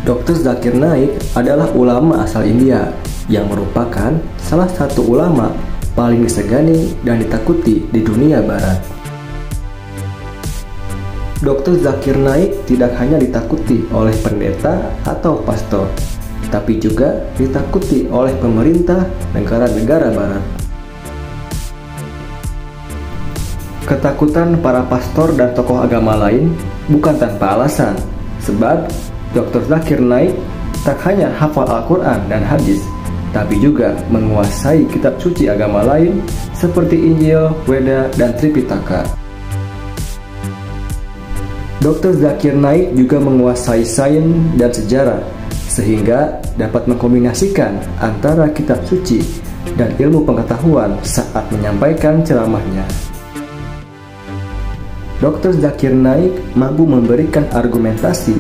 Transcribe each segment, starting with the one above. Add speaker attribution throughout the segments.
Speaker 1: Dr. Zakir Naik adalah ulama asal India yang merupakan salah satu ulama paling disegani dan ditakuti di dunia barat. Dr. Zakir Naik tidak hanya ditakuti oleh pendeta atau pastor, tapi juga ditakuti oleh pemerintah negara-negara barat. Ketakutan para pastor dan tokoh agama lain bukan tanpa alasan, sebab Dr. Zakir Naik tak hanya hafal Al-Quran dan hadis, tapi juga menguasai kitab suci agama lain seperti Injil, Weda, dan Tripitaka. Dr. Zakir Naik juga menguasai sains dan sejarah, sehingga dapat mengkombinasikan antara kitab suci dan ilmu pengetahuan saat menyampaikan ceramahnya. Dr. Zakir Naik mampu memberikan argumentasi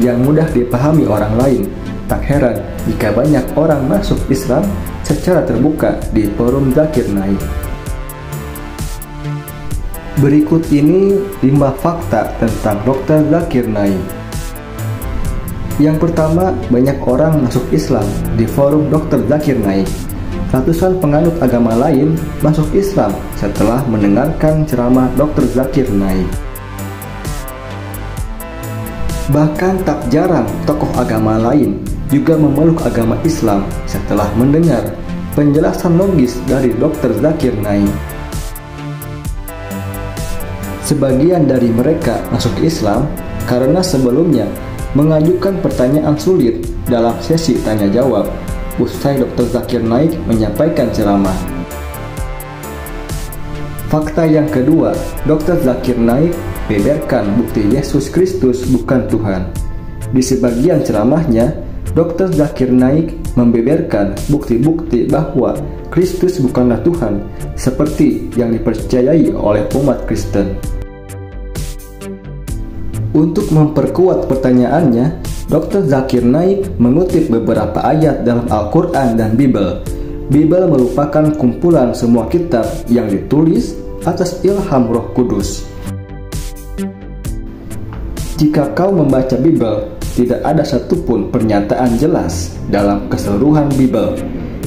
Speaker 1: yang mudah dipahami orang lain. Tak heran jika banyak orang masuk Islam secara terbuka di forum Zakir Naik. Berikut ini 5 fakta tentang Dr. Zakir Naik. Yang pertama, banyak orang masuk Islam di forum Dr. Zakir Naik. Ratusan penganut agama lain masuk Islam setelah mendengarkan ceramah Dr. Zakir Naik. Bahkan tak jarang tokoh agama lain juga memeluk agama Islam setelah mendengar penjelasan logis dari Dr. Zakir Naik. Sebagian dari mereka masuk Islam karena sebelumnya mengajukan pertanyaan sulit dalam sesi tanya jawab usai Dr. Zakir Naik menyampaikan ceramah. Fakta yang kedua, Dr. Zakir Naik beberkan bukti Yesus Kristus bukan Tuhan. Di sebagian ceramahnya, Dr. Zakir Naik membeberkan bukti-bukti bahwa Kristus bukanlah Tuhan, seperti yang dipercayai oleh umat Kristen. Untuk memperkuat pertanyaannya, Dr. Zakir Naik mengutip beberapa ayat dalam Al-Quran dan Bible. Bible merupakan kumpulan semua kitab yang ditulis atas ilham Roh Kudus. Jika kau membaca Bible, tidak ada satupun pernyataan jelas dalam keseluruhan Bible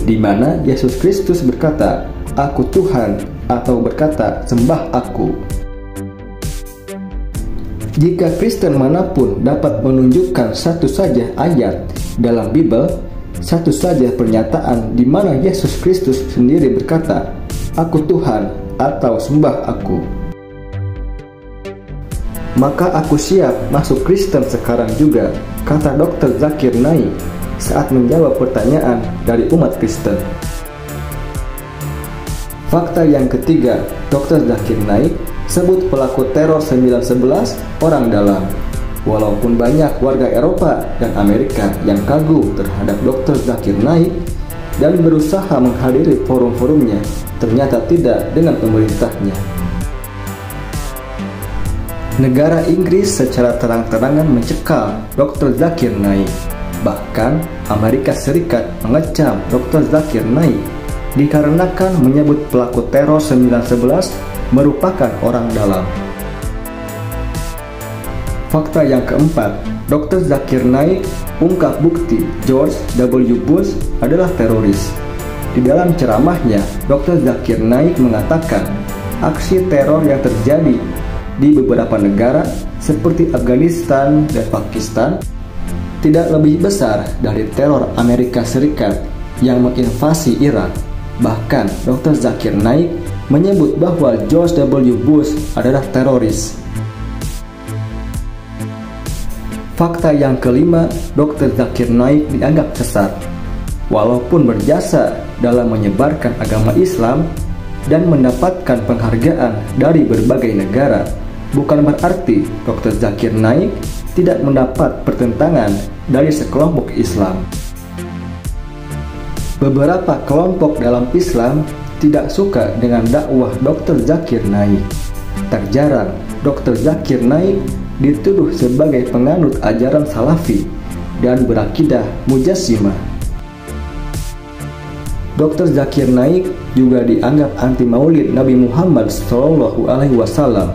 Speaker 1: di mana Yesus Kristus berkata, "Aku Tuhan," atau berkata, "Sembah aku." Jika Kristen manapun dapat menunjukkan satu saja ayat dalam Bible, satu saja pernyataan di mana Yesus Kristus sendiri berkata, "Aku Tuhan," atau "Sembah aku," maka aku siap masuk Kristen sekarang juga, kata Dr. Zakir Naik saat menjawab pertanyaan dari umat Kristen. Fakta yang ketiga, Dr. Zakir Naik sebut pelaku teror 9/11 orang dalam. Walaupun banyak warga Eropa dan Amerika yang kagum terhadap Dr. Zakir Naik dan berusaha menghadiri forum-forumnya, ternyata tidak dengan pemerintahnya. Negara Inggris secara terang-terangan mencekal Dr. Zakir Naik. Bahkan Amerika Serikat mengecam Dr. Zakir Naik dikarenakan menyebut pelaku teror 9/11 merupakan orang dalam. Fakta yang keempat, Dr. Zakir Naik ungkap bukti George W. Bush adalah teroris. Di dalam ceramahnya, Dr. Zakir Naik mengatakan aksi teror yang terjadi di beberapa negara seperti Afghanistan dan Pakistan tidak lebih besar dari teror Amerika Serikat yang menginvasi Irak. Bahkan Dr. Zakir Naik menyebut bahwa George W. Bush adalah teroris. Fakta yang kelima, Dr. Zakir Naik dianggap sesat. Walaupun berjasa dalam menyebarkan agama Islam dan mendapatkan penghargaan dari berbagai negara, bukan berarti Dr. Zakir Naik tidak mendapat pertentangan dari sekelompok Islam. Beberapa kelompok dalam Islam tidak suka dengan dakwah Dr. Zakir Naik. Tak jarang Dr. Zakir Naik dituduh sebagai penganut ajaran Salafi dan berakidah Mujassimah. Dr. Zakir Naik juga dianggap anti maulid Nabi Muhammad SAW.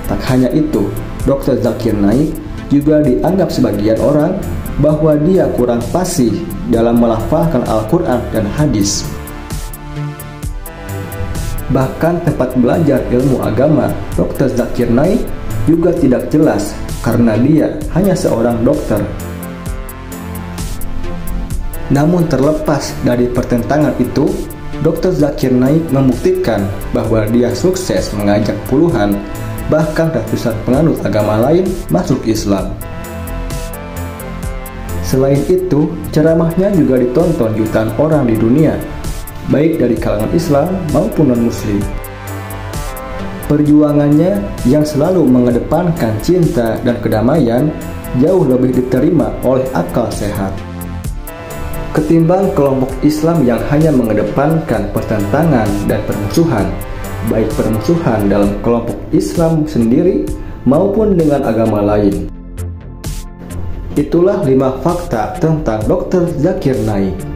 Speaker 1: Tak hanya itu, Dr. Zakir Naik juga dianggap sebagian orang bahwa dia kurang fasih dalam melafalkan Al-Quran dan hadis. Bahkan tempat belajar ilmu agama Dr. Zakir Naik juga tidak jelas karena dia hanya seorang dokter. Namun terlepas dari pertentangan itu, Dr. Zakir Naik membuktikan bahwa dia sukses mengajak puluhan, bahkan ratusan penganut agama lain masuk Islam. Selain itu, ceramahnya juga ditonton jutaan orang di dunia, baik dari kalangan Islam maupun non-Muslim. Perjuangannya yang selalu mengedepankan cinta dan kedamaian jauh lebih diterima oleh akal sehat ketimbang kelompok Islam yang hanya mengedepankan pertentangan dan permusuhan, baik permusuhan dalam kelompok Islam sendiri maupun dengan agama lain. Itulah 5 fakta tentang Dr. Zakir Naik.